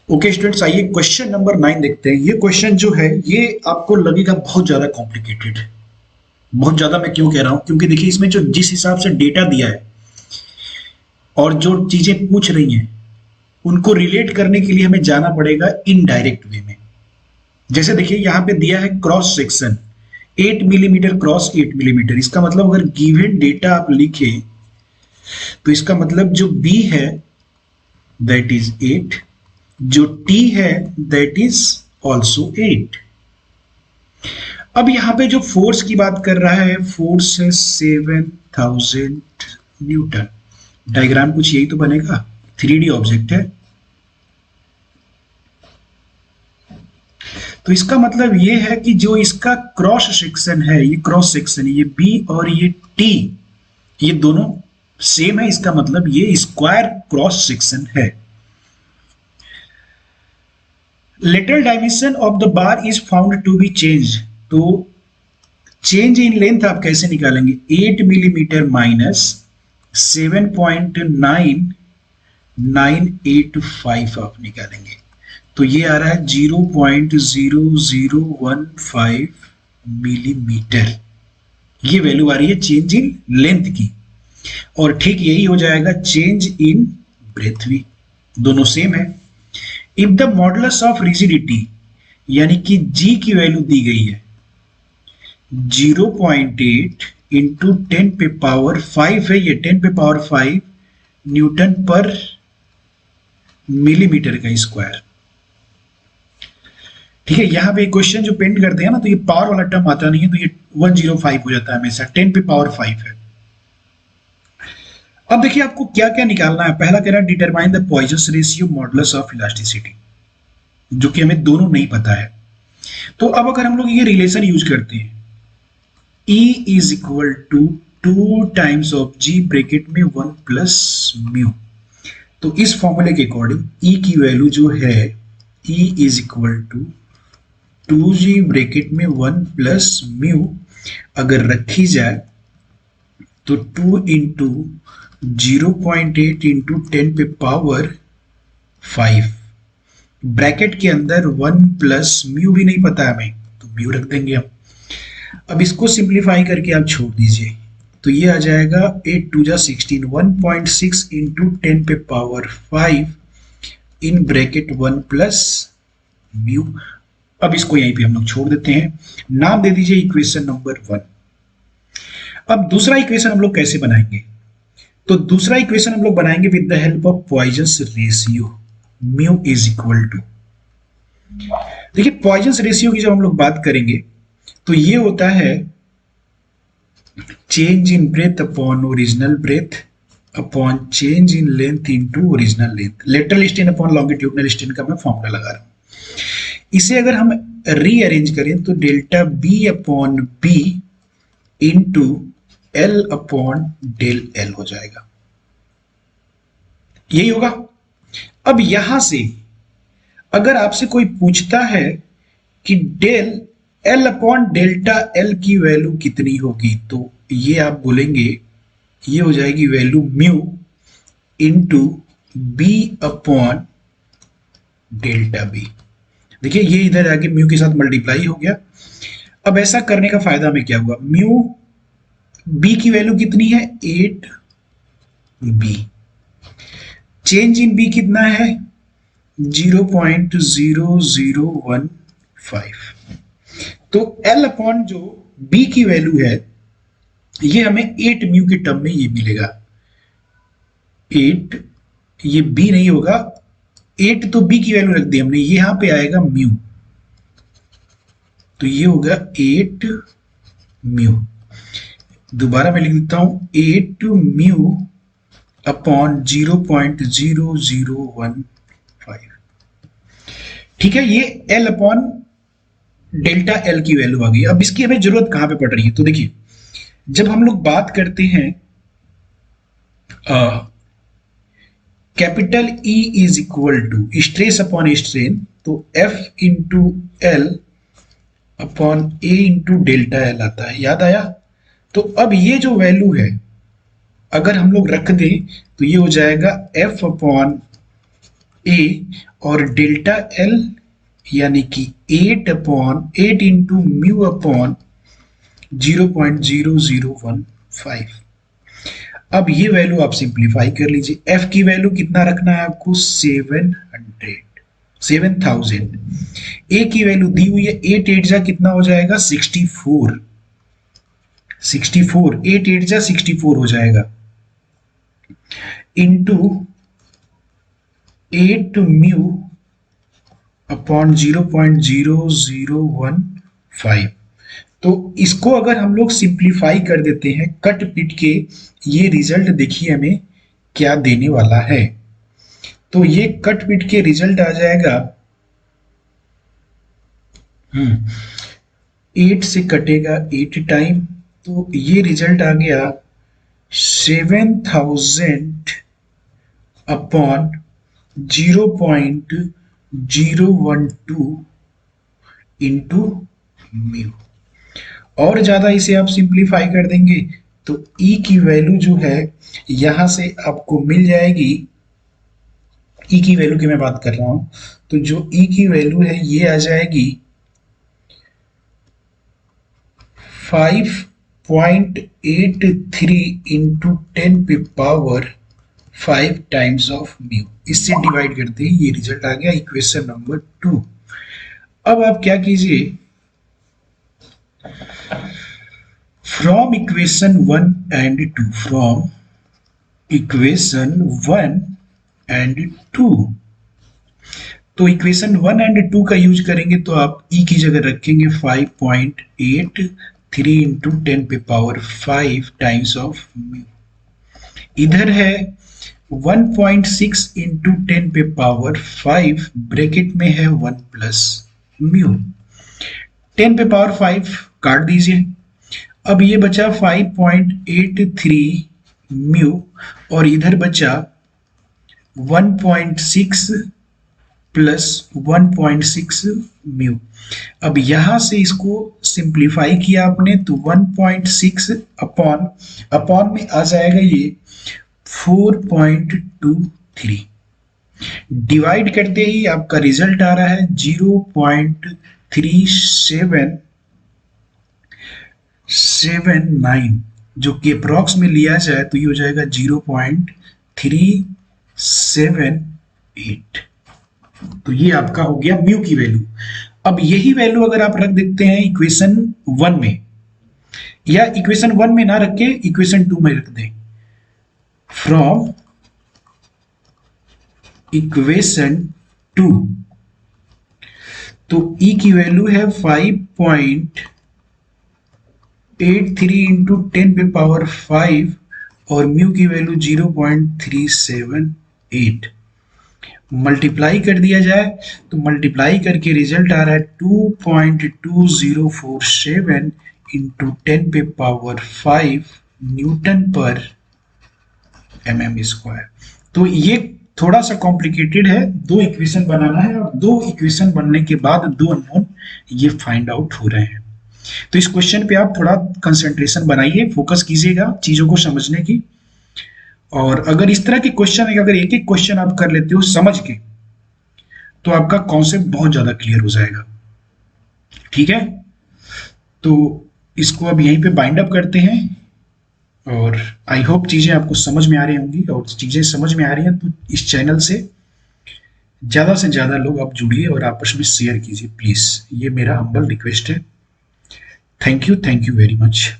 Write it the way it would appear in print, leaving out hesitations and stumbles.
Okay students, आइए question number 9 देखते हैं। ये क्वेश्चन जो है ये आपको लगेगा बहुत ज्यादा कॉम्प्लिकेटेड। बहुत ज्यादा मैं क्यों कह रहा हूं, क्योंकि देखिए इसमें जो जिस हिसाब से डेटा दिया है और जो चीजें पूछ रही हैं उनको रिलेट करने के लिए हमें जाना पड़ेगा इनडायरेक्ट वे में। जैसे देखिए यहां पे दिया है cross section 8 millimetre cross 8 millimetre. इसका मतलब अगर गिवन डेटा आप लिखे तो इसका मतलब जो बी है दैट इज 8, जो टी है दैट इज ऑल्सो 8। अब यहां पे जो फोर्स की बात कर रहा है, फोर्स है 7000 न्यूटन। डायग्राम कुछ यही तो बनेगा, 3D ऑब्जेक्ट है। तो इसका मतलब ये है कि जो इसका क्रॉस सेक्शन है, ये क्रॉस सेक्शन, ये बी और ये टी, ये दोनों सेम है। इसका मतलब ये स्क्वायर क्रॉस सेक्शन है। Lateral dimension of the bar is found to be change. तो चेंज इन लेंथ आप कैसे निकालेंगे? 8 मिलीमीटर माइनस 7.9985 आप निकालेंगे तो ये आ रहा है 0.0015 मिलीमीटर। ये वैल्यू आ रही है चेंज इन लेंथ की। और ठीक यही हो जाएगा चेंज इन ब्रेथ भी, दोनों सेम है। If the modulus of rigidity यानी कि जी की वैल्यू दी गई है 0.8 इंटू 10 पे पावर 5 है, ये 10 पे पावर 5 न्यूटन पर मिलीमीटर का स्क्वायर। ठीक है, यहां पे क्वेश्चन जो पेंट करते हैं ना तो ये पावर वाला टर्म आता नहीं है, तो ये 105 हो जाता है हमेशा, 10 पे पावर 5 है। अब देखिए आपको क्या क्या निकालना है। पहला कह रहा है determine the Poisson ratio modulus of elasticity, जो कि हमें दोनों नहीं पता है। तो अब अगर हम लोग ये रिलेशन यूज करते हैं, E is equal to 2 times of G bracket में 1 प्लस म्यू, तो इस फॉर्मूले के अकॉर्डिंग E की वैल्यू जो है E is equal to 2G bracket में 1 प्लस म्यू अगर रखी जाए तो 2 इंटू 0.8 इंटू 10 पे पावर 5 ब्रैकेट के अंदर 1 प्लस म्यू भी नहीं पता हमें तो म्यू रख देंगे हम। अब इसको सिंप्लीफाई करके आप छोड़ दीजिए तो ये आ जाएगा 8 2 जा 16, 1.6 इंटू 10 पे power 5 in bracket 1 plus mu. अब इसको यहीं पे हम लोग छोड़ देते हैं, नाम दे दीजिए इक्वेशन नंबर 1। अब दूसरा इक्वेशन हम लोग कैसे बनाएंगे? तो दूसरा इक्वेशन हम लोग बनाएंगे with the help of Poisson's ratio, mu is equal to. देखिए पॉइजन्स रेशियो की जब हम लोग बात करेंगे तो ये होता है change in breadth upon original breadth upon change in length into original length. Lateral strain upon longitudinal strain का मैं फॉर्मूला लगा रहा हूं। इसे अगर हम रीअरेंज करें तो delta b upon b into l upon del l हो जाएगा, यही होगा। अब यहां से अगर आपसे कोई पूछता है कि del l upon delta l की वैल्यू कितनी होगी, तो ये आप बोलेंगे ये हो जाएगी value mu into b upon delta b. देखिए ये इधर आके म्यू के साथ मल्टीप्लाई हो गया। अब ऐसा करने का फायदा में क्या हुआ, म्यू बी की वैल्यू कितनी है 8 बी, चेंज इन बी कितना है 0.0015, तो एल अपॉन जो बी की वैल्यू है ये हमें 8 म्यू के टर्म में ये मिलेगा। 8 ये बी नहीं होगा, 8 तो बी की वैल्यू रख दी हमने, यहां पे आएगा म्यू, तो ये होगा 8 म्यू। दोबारा मैं लिख देता हूं 8 म्यू अपॉन 0.0015। ठीक है, ये एल अपॉन डेल्टा एल की वैल्यू आ गई। अब इसकी हमें जरूरत कहां पे पड़ रही है? तो देखिए जब हम लोग बात करते हैं capital E is equal to stress upon strain, तो F into l upon a into delta l आता है, याद आया? तो अब ये जो वैल्यू है अगर हम लोग रख दें तो ये हो जाएगा F अपॉन ए और डेल्टा एल यानी कि 8 इंटू म्यू अपॉन 0.0015। अब ये वैल्यू आप सिंप्लीफाई कर लीजिए। एफ की वैल्यू कितना रखना है आपको 7000। ए की वैल्यू दी हुई है 8 जा कितना हो जाएगा 64। 8 जा 64 हो जाएगा इंटू 8 म्यू अपॉन 0.0015। तो इसको अगर हम लोग सिंप्लीफाई कर देते हैं कट पिट के, ये रिजल्ट देखिए हमें क्या देने वाला है। तो ये कट पिट के रिजल्ट आ जाएगा 8 से कटेगा 8 टाइम, तो ये रिजल्ट आ गया 7000 अपॉन 0.012 इंटू म्यू। और ज्यादा इसे आप सिंप्लीफाई कर देंगे तो E की वैल्यू जो है यहां से आपको मिल जाएगी। E की वैल्यू की मैं बात कर रहा हूं, तो जो E की वैल्यू है ये आ जाएगी 5.83 इंटू 10 पे पावर 5 टाइम्स ऑफ म्यू। इससे डिवाइड करते ही ये रिजल्ट आ गया इक्वेशन नंबर 2। अब आप क्या कीजिए, from equation 1 and 2, from equation 1 and 2, तो इक्वेशन 1 एंड 2 का यूज करेंगे तो आप E की जगह रखेंगे 5.83 इंटू 10 पे पावर 5 टाइम्स ऑफ म्यू। इधर है 1.6 इंटू 10 पे पावर 5 ब्रैकेट में है 1 प्लस म्यू। 10 पे पावर 5 काट दीजिए। अब ये बचा 5.83 म्यू और इधर बचा 1.6 प्लस 1.6 म्यू। अब यहां से इसको सिंप्लीफाई किया आपने तो 1.6 अपॉन में आ जाएगा ये 4.23। डिवाइड करते ही आपका रिजल्ट आ रहा है 0.3779, जो कि अप्रॉक्स में लिया जाए तो ये हो जाएगा 0.378। तो ये आपका हो गया म्यू की वैल्यू। अब यही वैल्यू अगर आप रख देते हैं इक्वेशन 1 में, या इक्वेशन 1 में ना रख के इक्वेशन 2 में रख दें, फ्रॉम इक्वेशन 2, तो E की वैल्यू है 5.83 इंटू 10 पे पावर 5 और म्यू की वैल्यू 0.378। मल्टीप्लाई कर दिया जाए तो मल्टीप्लाई करके रिजल्ट आ रहा है 2.2047 इंटू 10 पे पावर 5 न्यूटन पर mm स्क्वायर। तो ये थोड़ा सा कॉम्प्लिकेटेड है, 2 इक्वेशन बनाना है और 2 इक्वेशन बनने के बाद 2 अननोन ये फाइंड आउट हो रहे हैं। तो इस क्वेश्चन पे आप थोड़ा कंसंट्रेशन बनाइए, फोकस कीजिएगा चीजों को समझने की। और अगर इस तरह के क्वेश्चन है, अगर एक एक क्वेश्चन आप कर लेते हो समझ के, तो आपका कॉन्सेप्ट बहुत ज्यादा क्लियर हो जाएगा। ठीक है, तो इसको अब यहीं पे बाइंड अप करते हैं और आई होप चीजें आपको समझ में आ रही होंगी। और चीजें समझ में आ रही हैं तो इस चैनल से ज्यादा लोग आप जुड़िए और आपस में शेयर कीजिए प्लीज, ये मेरा हम्बल रिक्वेस्ट है। Thank you very much.